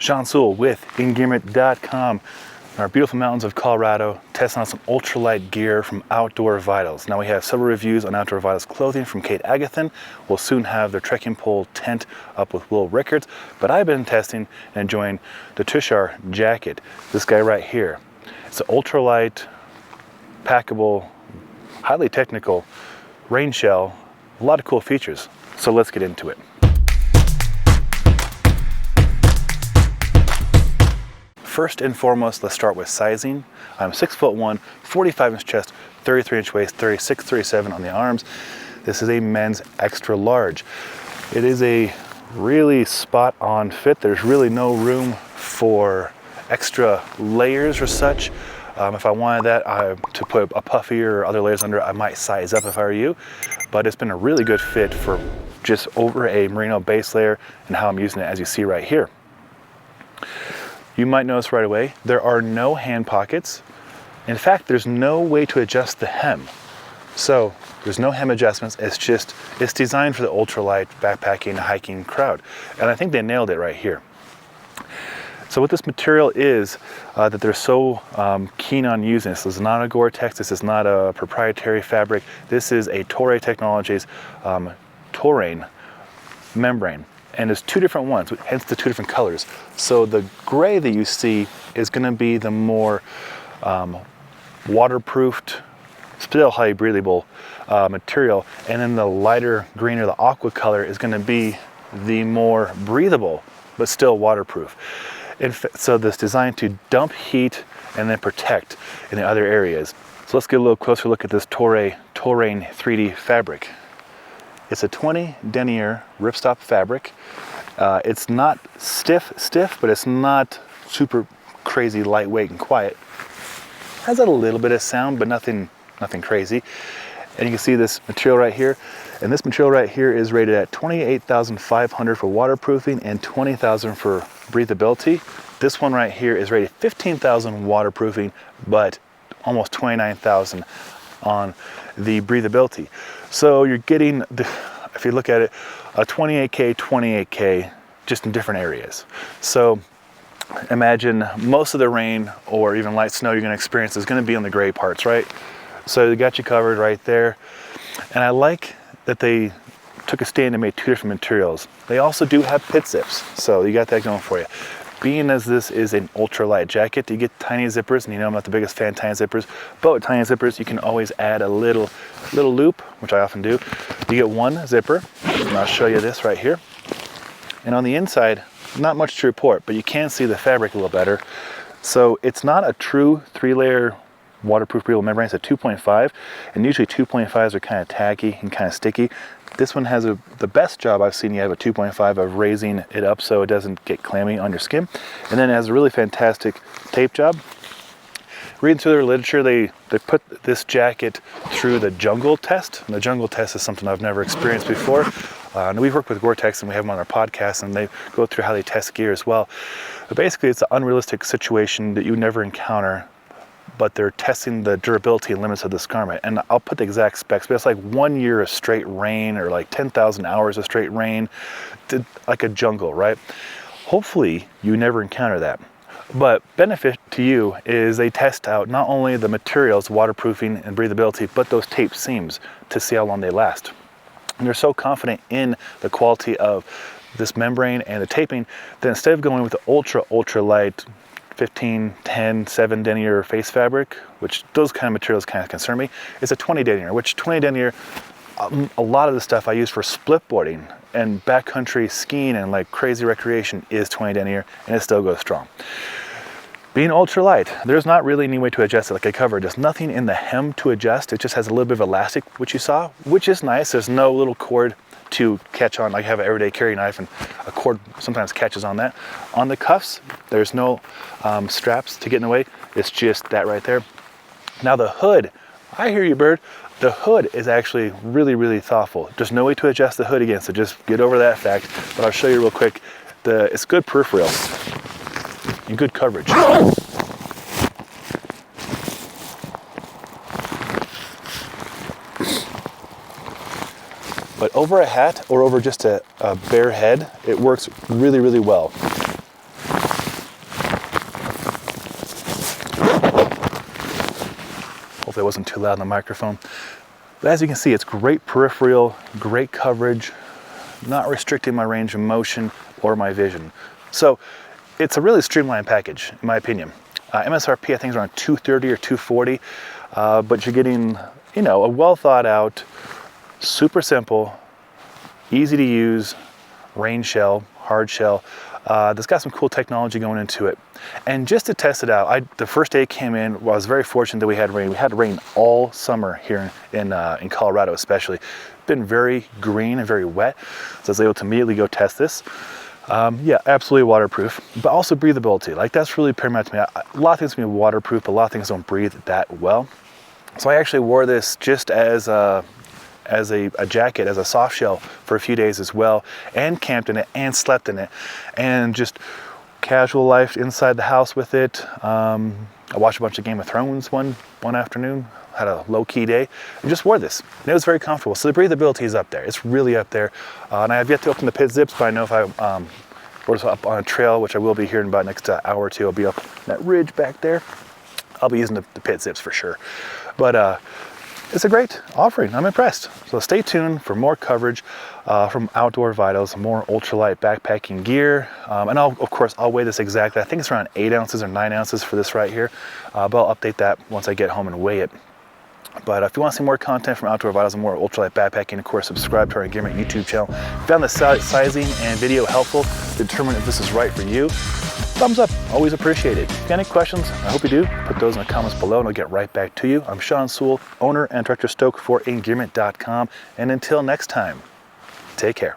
Sean Sewell with Engearment.com. Our beautiful mountains of Colorado, testing out some ultralight gear from Outdoor Vitals. Now we have several reviews on Outdoor Vitals clothing from Kate Agathan. We'll soon have their trekking pole tent up with Will Rickards, but I've been testing and enjoying the Tushar jacket. This guy right here. It's an ultralight, packable, highly technical rain shell, a lot of cool features. So let's get into it. First and foremost, let's start with sizing. I'm 6'1", 45-inch chest, 33-inch waist, 36, 37 on the arms. This is a men's extra large. It is a really spot-on fit. There's really no room for extra layers or such. If I wanted that to put a puffy or other layers under, I might size up if I were you. But it's been a really good fit for just over a merino base layer and how I'm using it, as you see right here. You might notice right away, there are no hand pockets. In fact, there's no way to adjust the hem. So there's no hem adjustments. It's designed for the ultralight backpacking, hiking crowd. And I think they nailed it right here. So what this material is that they're so keen on using, this is not a Gore-Tex, this is not a proprietary fabric. This is a Toray Technologies Torain membrane. And there's two different ones, hence the two different colors. So the gray that you see is going to be the more waterproofed, still highly breathable material. And then the lighter green or the aqua color is going to be the more breathable, but still waterproof. So this is designed to dump heat and then protect in the other areas. So let's get a little closer look at this Toray Torain 3D fabric. It's a 20 denier ripstop fabric. It's not stiff, but it's not super crazy lightweight and quiet. Has a little bit of sound, but nothing crazy. And you can see this material right here. And this material right here is rated at 28,500 for waterproofing and 20,000 for breathability. This one right here is rated 15,000 waterproofing, but almost 29,000 on the breathability. So you're getting, if you look at it, a 28K, just in different areas. So imagine most of the rain or even light snow you're going to experience is going to be on the gray parts, right? So they got you covered right there. And I like that they took a stand and made two different materials. They also do have pit zips, so you got that going for you. Being as this is an ultralight jacket, you get tiny zippers, and you know I'm not the biggest fan of tiny zippers, but with tiny zippers you can always add a little loop, which I often do. You get one zipper, and I'll show you this right here. And on the inside, not much to report, but you can see the fabric a little better. So it's not a true 3-layer waterproof breathable membrane, it's a 2.5, and usually 2.5s are kind of tacky and kind of sticky. This one has the best job I've seen. You have a 2.5 of raising it up so it doesn't get clammy on your skin. And then it has a really fantastic tape job. Reading through their literature, they put this jacket through the jungle test. And the jungle test is something I've never experienced before. And we've worked with Gore-Tex and we have them on our podcast, and they go through how they test gear as well. But basically it's an unrealistic situation that you never encounter, but they're testing the durability and limits of this garment. And I'll put the exact specs, but it's like 1 year of straight rain or like 10,000 hours of straight rain, like a jungle, right? Hopefully you never encounter that. But benefit to you is they test out not only the materials, waterproofing and breathability, but those tape seams to see how long they last. And they're so confident in the quality of this membrane and the taping that instead of going with the ultra light 15, 10, 7 denier face fabric, which those kind of materials kind of concern me, it's a 20 denier, which 20 denier, a lot of the stuff I use for split boarding and backcountry skiing and like crazy recreation is 20 denier, and it still goes strong. Being ultralight, there's not really any way to adjust it like I covered. There's nothing in the hem to adjust. It just has a little bit of elastic, which you saw, which is nice. There's no little cord to catch on. I have an everyday carry knife and a cord sometimes catches on that. On the cuffs, there's no straps to get in the way. It's just that right there. Now the hood, I hear you, bird. The hood is actually really thoughtful. There's no way to adjust the hood again, so just get over that fact. But I'll show you real quick. It's good peripheral and good coverage. But over a hat or over just a bare head, it works really well. Hopefully it wasn't too loud on the microphone. But as you can see, it's great peripheral, great coverage, not restricting my range of motion or my vision. So it's a really streamlined package, in my opinion. MSRP, I think, is around $230 or $240, but you're getting, you know, a well thought out, super simple, easy to use rain shell, hard shell. That's got some cool technology going into it. And just to test it out, the first day it came in, well, I was very fortunate that we had rain. We had rain all summer here in Colorado, especially. Been very green and very wet, so I was able to immediately go test this. Yeah, absolutely waterproof, but also breathability. Like, that's really paramount to me. A lot of things can be waterproof, but a lot of things don't breathe that well. So I actually wore this just as a jacket, as a soft shell for a few days as well, and camped in it and slept in it, and just casual life inside the house with it. I watched a bunch of Game of Thrones one afternoon, had a low-key day, and just wore this. And it was very comfortable. So the breathability is up there. It's really up there. And I have yet to open the pit zips, but I know if I were up on a trail, which I will be here in about the next hour or two, I'll be up that ridge back there. I'll be using the pit zips for sure. But it's a great offering. I'm impressed. So stay tuned for more coverage from Outdoor Vitals, more ultralight backpacking gear. And of course, I'll weigh this exactly. I think it's around 8 ounces or 9 ounces for this right here. But I'll update that once I get home and weigh it. But if you want to see more content from Outdoor Vitals and more ultralight backpacking, of course, subscribe to our Engearment YouTube channel. If you found the sizing and video helpful to determine if this is right for you, thumbs up, always appreciated. If you got any questions, I hope you do, put those in the comments below and I'll get right back to you. I'm Sean Sewell, owner and director stoke for Engearment.com. And until next time, take care.